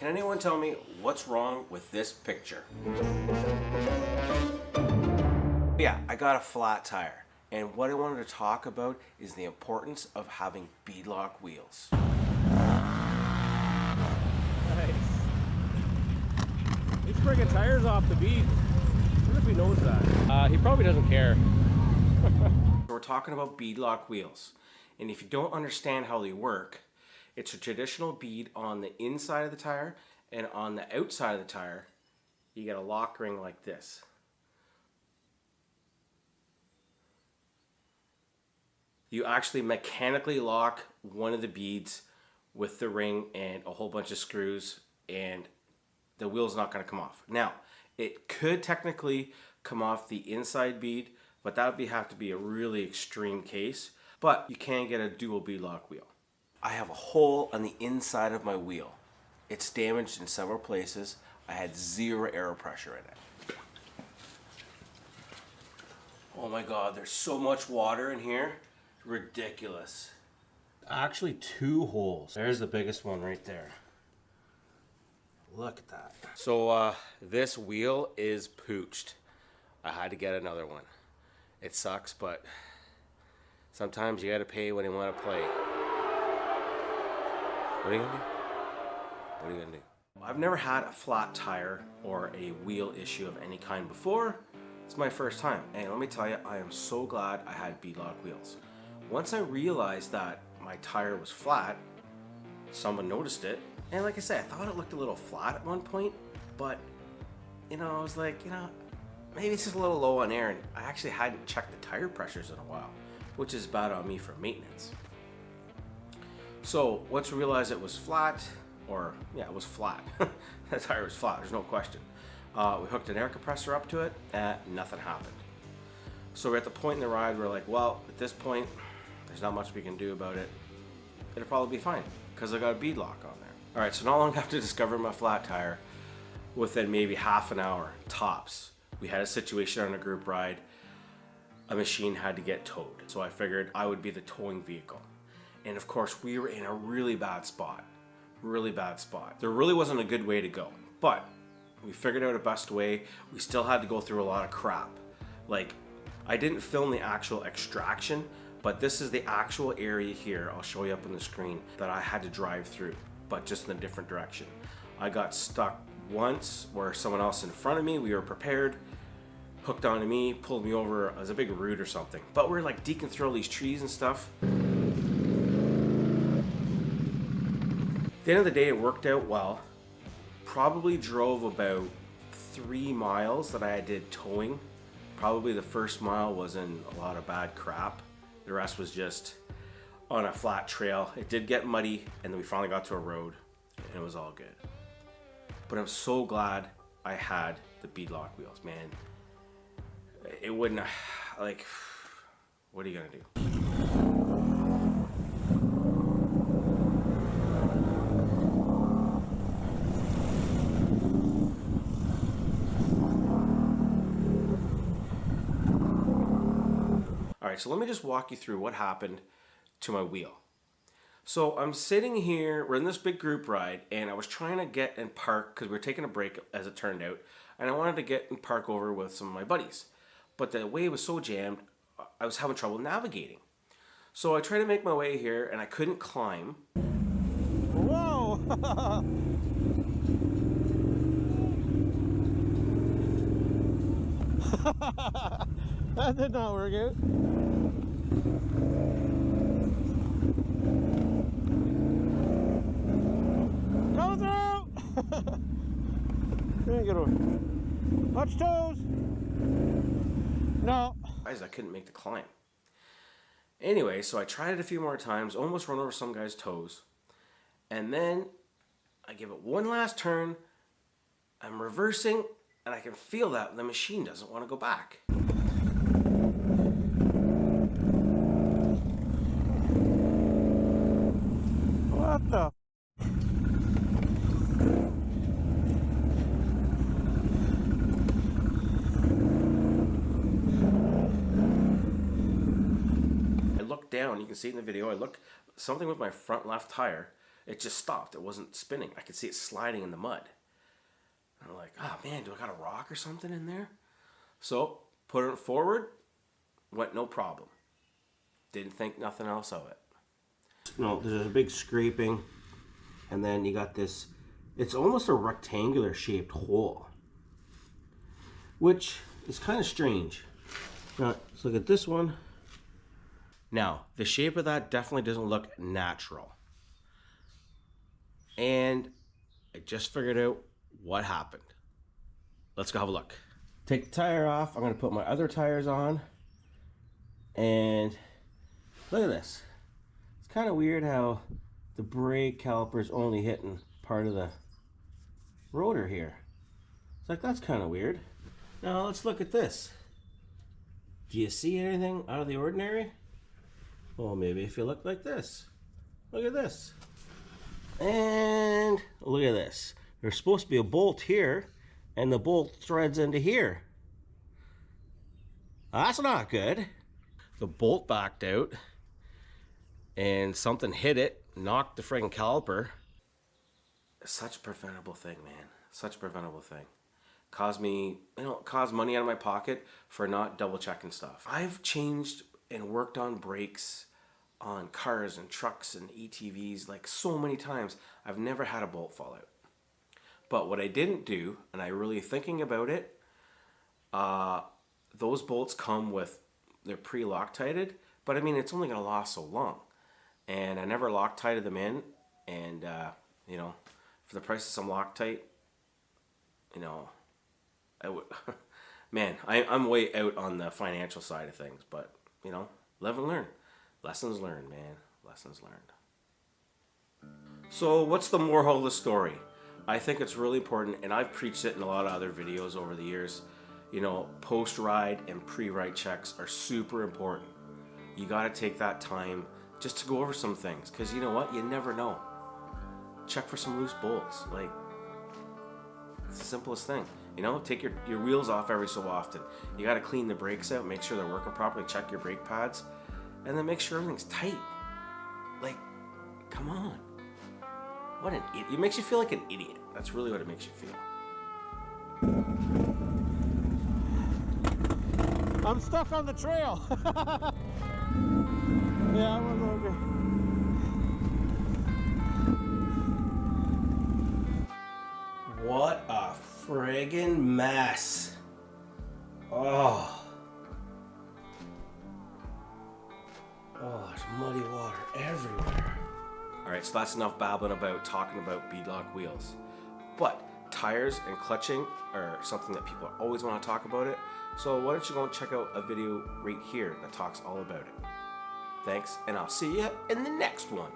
Can anyone tell me what's wrong with this picture? Yeah, I got a flat tire, and what I wanted to talk about is the importance of having bead lock wheels. Nice. He's friggin' tires off the bead. I wonder if he knows that. He probably doesn't care. So we're talking about bead lock wheels, and if you don't understand how they work, it's a traditional bead on the inside of the tire, and on the outside of the tire, you get a lock ring like this. You actually mechanically lock one of the beads with the ring and a whole bunch of screws, and the wheel's not going to come off. Now, it could technically come off the inside bead, but that would have to be a really extreme case. But you can get a dual bead lock wheel. I have a hole on the inside of my wheel. It's damaged in several places. I had 0 air pressure in it. Oh my God, there's so much water in here. It's ridiculous. Actually 2 holes. There's the biggest one right there. Look at that. So this wheel is pooched. I had to get another one. It sucks, but sometimes you gotta pay when you wanna play. What are you gonna do? What are you gonna do? I've never had a flat tire or a wheel issue of any kind before. It's my first time, and let me tell you, I am so glad I had bead lock wheels. Once I realized that my tire was flat, someone noticed it, and like I said, I thought it looked a little flat at one point, but I was like, maybe it's just a little low on air, and I actually hadn't checked the tire pressures in a while, which is bad on me for maintenance. So once we realized it was flat, it was flat. The tire was flat, there's no question. We hooked an air compressor up to it, and nothing happened. So we're at the point in the ride where we're like, well, at this point, there's not much we can do about it. It'll probably be fine, because I got a bead lock on there. All right, so not long after discovering my flat tire, within maybe half an hour, tops, we had a situation on a group ride. A machine had to get towed. So I figured I would be the towing vehicle. And of course, we were in a really bad spot. Really bad spot. There really wasn't a good way to go, but we figured out a best way. We still had to go through a lot of crap. Like, I didn't film the actual extraction, but this is the actual area here, I'll show you up on the screen, that I had to drive through, but just in a different direction. I got stuck once where someone else in front of me, we were prepared, hooked onto me, pulled me over as a big root or something. But we're like deking through all these trees and stuff. At the end of the day, it worked out well. Probably drove about 3 miles that I did towing. Probably the first mile was in a lot of bad crap. The rest was just on a flat trail. It did get muddy, and then we finally got to a road, and it was all good. But I'm so glad I had the bead lock wheels, man. It wouldn't, like, what are you gonna do? All right, so let me just walk you through what happened to my wheel. So I'm sitting here, we're in this big group ride, and I was trying to get and park, because we were taking a break as it turned out, and I wanted to get and park over with some of my buddies. But the way was so jammed, I was having trouble navigating. So I tried to make my way here, and I couldn't climb. Whoa! That did not work out. Come through! There you go. Watch toes! No. I couldn't make the climb. Anyway, so I tried it a few more times, almost run over some guy's toes. And then I give it one last turn, I'm reversing, and I can feel that the machine doesn't want to go back. What the? I looked down, you can see it in the video, something with my front left tire it just stopped. It wasn't spinning. I could see it sliding in the mud. I'm like, oh man, do I got a rock or something in there? So put it forward, went no problem. Didn't think nothing else of it. No, there's a big scraping, and then you got this, it's almost a rectangular shaped hole, which is kind of strange. Now, let's look at this one. Now, the shape of that definitely doesn't look natural. And I just figured out what happened. Let's go have a look. Take the tire off. I'm going to put my other tires on. And look at this. It's kind of weird how the brake caliper is only hitting part of the rotor here. It's like, that's kind of weird. Now let's look at this. Do you see anything out of the ordinary? Well, maybe if you look like this. Look at this. And look at this. There's supposed to be a bolt here, and the bolt threads into here. That's not good. The bolt backed out, and something hit it, knocked the friggin' caliper. Such a preventable thing, man. Such a preventable thing. Caused me, caused money out of my pocket for not double checking stuff. I've changed and worked on brakes on cars and trucks and ATVs like so many times. I've never had a bolt fall out. But what I didn't do, and I really thinking about it, those bolts come with, they're pre-Loctited, but I mean, it's only gonna last so long. And I never Loctited them in, and you know, for the price of some Loctite, you know, I would, man, I'm way out on the financial side of things, but you know, live and learn. Lessons learned, man. Lessons learned. So what's the moral of the story? I think it's really important, and I've preached it in a lot of other videos over the years. You know, post-ride and pre-ride checks are super important. You got to take that time just to go over some things, because you know what? You never know. Check for some loose bolts. Like, it's the simplest thing. You know, take your wheels off every so often. You got to clean the brakes out, make sure they're working properly, check your brake pads, and then make sure everything's tight. Like, come on. What an idiot. It makes you feel like an idiot. That's really what it makes you feel. I'm stuck on the trail. Yeah, I was over. What a friggin' mess. Oh. Oh, there's muddy water everywhere. Alright, so that's enough babbling about talking about beadlock wheels. But tires and clutching are something that people always want to talk about it. So why don't you go and check out a video right here that talks all about it. Thanks, and I'll see you in the next one.